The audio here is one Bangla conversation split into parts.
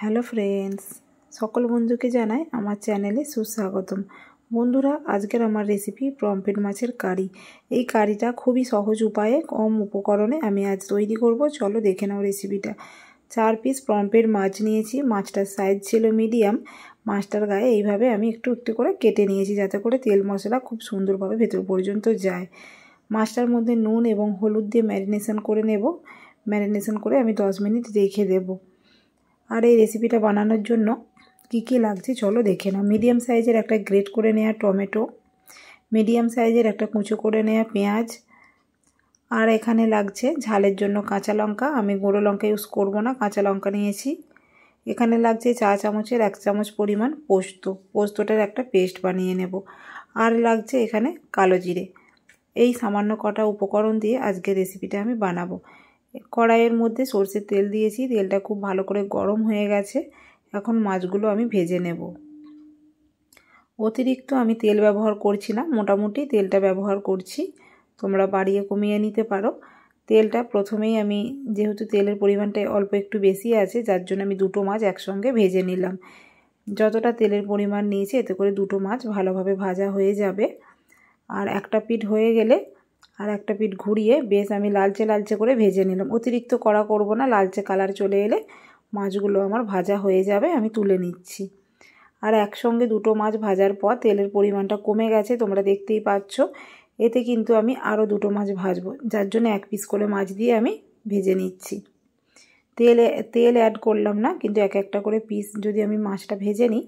হ্যালো ফ্রেন্ডস, সকল বন্ধুকে জানাই আমার চ্যানেলে সুস্বাগতম। বন্ধুরা, আজকের আমার রেসিপি পমফ্রেট মাছের কারি। এই কারিটা খুবই সহজ উপায়ে কম উপকরণে আমি আজ তৈরি করব। চলো দেখে নাও রেসিপিটা। 4 পিস পমফ্রেট মাছ নিয়েছি। মাছটার সাইজ ছিল মিডিয়াম। মাছটার গায়ে এইভাবে আমি একটু একটু করে কেটে নিয়েছি, যাতে করে তেল মশলা খুব সুন্দরভাবে ভেতর পর্যন্ত যায়। মাছটার মধ্যে নুন এবং হলুদ দিয়ে ম্যারিনেশন করে নেব। ম্যারিনেশন করে আমি 10 মিনিট রেখে দেবো। আর এই রেসিপিটা বানানোর জন্য কি লাগছে চলো দেখে নাও। মিডিয়াম সাইজের একটা গ্রেট করে নেওয়া টমেটো, মিডিয়াম সাইজের একটা কুচো করে নেওয়া পেঁয়াজ, আর এখানে লাগছে ঝালের জন্য কাঁচা লঙ্কা। আমি গুঁড়ো লঙ্কা ইউজ করব না, কাঁচা লঙ্কা নিয়েছি। এখানে লাগছে চা চামচের 1 চামচ পরিমাণ পোস্তটার একটা পেস্ট বানিয়ে নেব। আর লাগছে এখানে কালো জিরে। এই সামান্য কটা উপকরণ দিয়ে আজকের রেসিপিটা আমি বানাবো। কড়াইয়ের মধ্যে সরষের তেল দিয়েছি। তেলটা খুব ভালো করে গরম হয়ে গেছে। এখন মাছগুলো আমি ভেজে নেব। অতিরিক্ত আমি তেল ব্যবহার করছি না, মোটামুটি তেলটা ব্যবহার করছি। তোমরা বাড়িয়ে কমিয়ে নিতে পারো। তেলটা প্রথমেই আমি, যেহেতু তেলের পরিমাণটা অল্প একটু বেশি আছে, যার জন্য আমি দুটো মাছ একসঙ্গে ভেজে নিলাম। যতটা তেলের পরিমাণ নিয়েছি এতে করে দুটো মাছ ভালোভাবে ভাজা হয়ে যাবে। আর একটা পিঠ হয়ে গেলে আর একটা পিঠ ঘুরিয়ে বেশ আমি লালচে লালচে করে ভেজে নিলাম। অতিরিক্ত কড়া করব না, লালচে কালার চলে এলে মাছগুলো আমার ভাজা হয়ে যাবে। আমি তুলে নিচ্ছি। আর একসঙ্গে দুটো মাছ ভাজার পর তেলের পরিমাণটা কমে গেছে, তোমরা দেখতেই পাচ্ছ। এতে কিন্তু আমি আরও দুটো মাছ ভাজবো, যার জন্য 1 পিস করে মাছ দিয়ে আমি ভেজে নিচ্ছি। তেল অ্যাড করলাম না, কিন্তু এক একটা করে পিস যদি আমি মাছটা ভেজে নিই,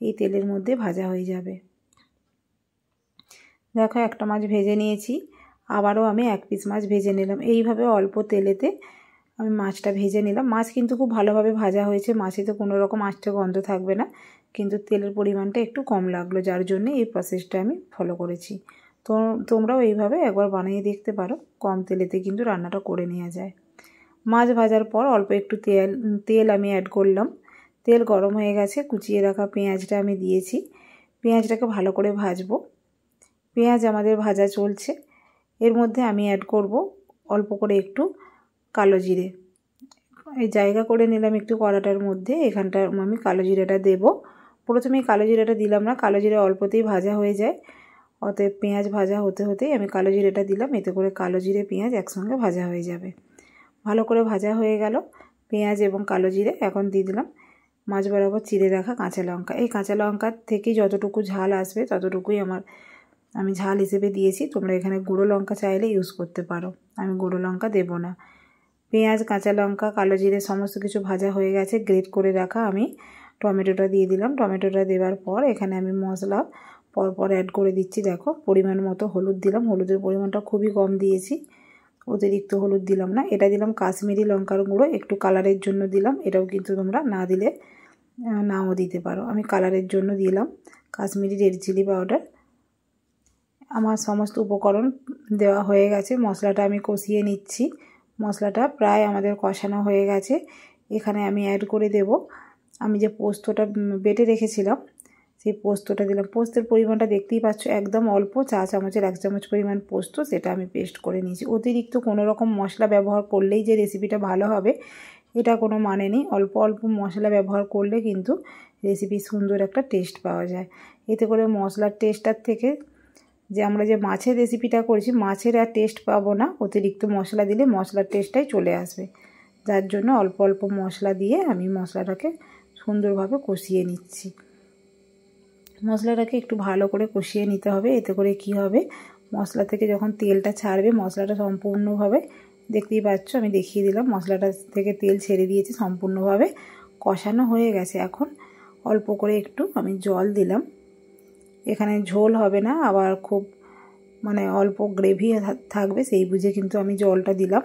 এই তেলের মধ্যে ভাজা হয়ে যাবে। দেখো, একটা মাছ ভেজে নিয়েছি, আবারও আমি 1 পিস মাছ ভেজে নিলাম। এইভাবে অল্প তেলেতে আমি মাছটা ভেজে নিলাম। মাছ কিন্তু খুব ভালোভাবে ভাজা হয়েছে, মাছেতে কোনো রকম আষ্টে গন্ধ থাকবে না, কিন্তু তেলের পরিমাণটা একটু কম লাগলো, যার জন্য এই প্রসেসটা আমি ফলো করেছি। তো তোমরাও এইভাবে একবার বানিয়ে দেখতে পারো। কম তেলেতে কিন্তু রান্নাটা করে নেওয়া যায়। মাছ ভাজার পর অল্প একটু তেল আমি অ্যাড করলাম। তেল গরম হয়ে গেছে, কুচিয়ে রাখা পেঁয়াজটা আমি দিয়েছি। পেঁয়াজটাকে ভালো করে ভাজবো। পেঁয়াজ আমাদের ভাজা চলছে। এর মধ্যে আমি অ্যাড করব অল্প করে একটু কালো জিরে। এই জায়গা করে নিলাম একটু কড়াটার মধ্যে। এখানটা আমি কালো জিরেটা দেব। প্রথমেই কালো জিরেটা দিলাম না, কালো জিরে অল্পতেই ভাজা হয়ে যায়। অতএব পেঁয়াজ ভাজা হতে হতেই আমি কালো জিরেটা দিলাম। এতে করে কালো জিরে পেঁয়াজ একসঙ্গে ভাজা হয়ে যাবে। ভালো করে ভাজা হয়ে গেল পেঁয়াজ এবং কালো জিরে। এখন দিয়ে দিলাম মাছ বরাবর চিড়ে রাখা কাঁচা লঙ্কা। এই কাঁচা লঙ্কার থেকেই যতটুকু ঝাল আসবে ততটুকুই আমি ঝাল হিসেবে দিয়েছি। তোমরা এখানে গুঁড়ো লঙ্কা চাইলে ইউজ করতে পারো, আমি গুঁড়ো লঙ্কা দেবো না। পেঁয়াজ, কাঁচা লঙ্কা, কালো জিরে সমস্ত কিছু ভাজা হয়ে গেছে। গ্রেট করে রাখা আমি টমেটোটা দিয়ে দিলাম। টমেটোটা দেওয়ার পর এখানে আমি মশলা পরপর অ্যাড করে দিচ্ছি। দেখো, পরিমাণ মতো হলুদ দিলাম। হলুদের পরিমাণটা খুবই কম দিয়েছি, অতিরিক্ত হলুদ দিলাম না। এটা দিলাম কাশ্মীরি লঙ্কার গুঁড়ো, একটু কালারের জন্য দিলাম। এটাও কিন্তু তোমরা না দিলে নাও দিতে পারো। আমি কালারের জন্য দিলাম কাশ্মীরি রেড চিলি পাউডার। আমার সমস্ত উপকরণ দেওয়া হয়ে গেছে। মশলাটা আমি কষিয়ে নিচ্ছি। মশলাটা প্রায় আমাদের কষানো হয়ে গেছে। এখানে আমি অ্যাড করে দেব আমি যে পোস্তটা বেটে রেখেছিলাম, সেই পোস্তটা দিলাম। পোস্তের পরিমাণটা দেখতেই পাচ্ছ, একদম অল্প, চা চামচের 1 চামচ পরিমাণ পোস্ত, সেটা আমি পেস্ট করে নিয়েছি। অতিরিক্ত কোনো রকম মশলা ব্যবহার করলেই যে রেসিপিটা ভালো হবে এটা কোনো মানে নেই। অল্প অল্প মশলা ব্যবহার করলে কিন্তু রেসিপি সুন্দর একটা টেস্ট পাওয়া যায়। এতে করে মশলার টেস্টটার থেকে যে আমরা যে মাছের রেসিপিটা করেছি, মাছের আর টেস্ট পাবো না। অতিরিক্ত মশলা দিলে মশলার টেস্টটাই চলে আসবে, যার জন্য অল্প অল্প মশলা দিয়ে আমি মশলাটাকে সুন্দরভাবে কষিয়ে নিচ্ছি। মশলাটাকে একটু ভালো করে কষিয়ে নিতে হবে। এতে করে কি হবে, মশলা থেকে যখন তেলটা ছাড়বে, মশলাটা সম্পূর্ণভাবে, দেখতেই পাচ্ছ আমি দেখিয়ে দিলাম, মশলাটা থেকে তেল ছেড়ে দিয়েছে, সম্পূর্ণভাবে কষানো হয়ে গেছে। এখন অল্প করে একটু আমি জল দিলাম। এখানে ঝোল হবে না, আবার খুব অল্প গ্রেভি থাকবে, সেই বুঝে কিন্তু আমি জলটা দিলাম।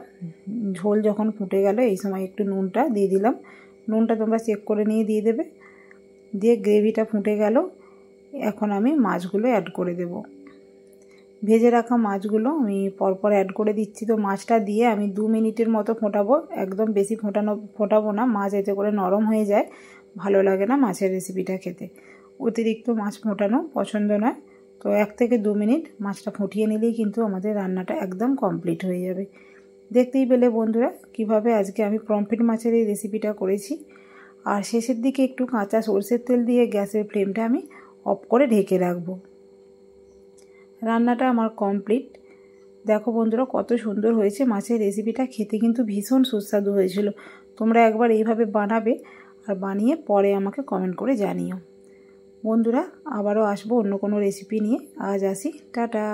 ঝোল যখন ফুটে গেল, এই সময় একটু নুনটা দিয়ে দিলাম। নুনটা তোমরা চেক করে নিয়ে দিয়ে দেবে। দিয়ে গ্রেভিটা ফুটে গেল, এখন আমি মাছগুলো অ্যাড করে দেব। ভেজে রাখা মাছগুলো আমি পরপর অ্যাড করে দিচ্ছি। তো মাছটা দিয়ে আমি 2 মিনিটের মতো ফোটাবো। একদম বেশি ফোটাবো না, মাছ এতে করে নরম হয়ে যায়, ভালো লাগে না মাছের রেসিপিটা খেতে। অতিরিক্ত মাছ ফোটানো পছন্দ নয়। তো 1 থেকে 2 মিনিট মাছটা ফুটিয়ে নিলেই কিন্তু আমাদের রান্নাটা একদম কমপ্লিট হয়ে যাবে। দেখতেই পেলে বন্ধুরা কিভাবে আজকে আমি পমফ্রেট মাছের এই রেসিপিটা করেছি। আর শেষের দিকে একটু কাঁচা সরষের তেল দিয়ে গ্যাসের ফ্লেমটা আমি অফ করে ঢেকে রাখবো। রান্নাটা আমার কমপ্লিট। দেখো বন্ধুরা কত সুন্দর হয়েছে মাছের রেসিপিটা, খেতে কিন্তু ভীষণ সুস্বাদু হয়েছিল। তোমরা একবার এইভাবে বানাবে আর বানিয়ে পরে আমাকে কমেন্ট করে জানিও। বন্ধুরা আবারও আসবো অন্য কোনো রেসিপি নিয়ে। আজ আসি, টাটা।